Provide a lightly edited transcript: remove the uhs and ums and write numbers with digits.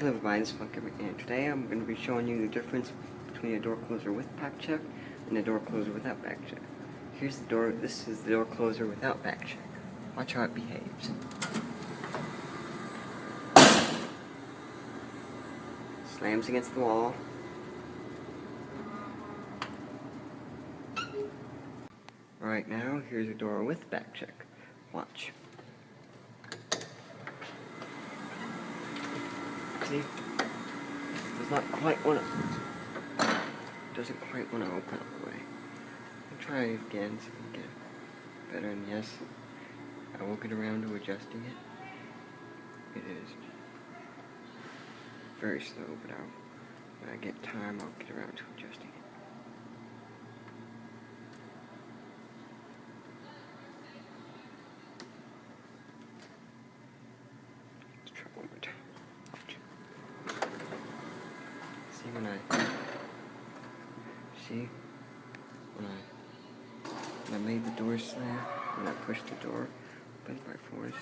Hello everybody, this is Monkey, and today I'm going to be showing you the difference between a door closer with back check and a door closer without back check. Here's the door, this is the door closer without back check. Watch how it behaves. Slams against the wall. Right now, here's a door with back check. Watch. See? Does not quite want to. Doesn't quite want to open all the way. I'll try it again so we can get it better. And yes, I will get around to adjusting it. It is very slow, but when I get time, I'll get around to adjusting it. Let's try one more time. See when I made the door slam, when I pushed the door open by force.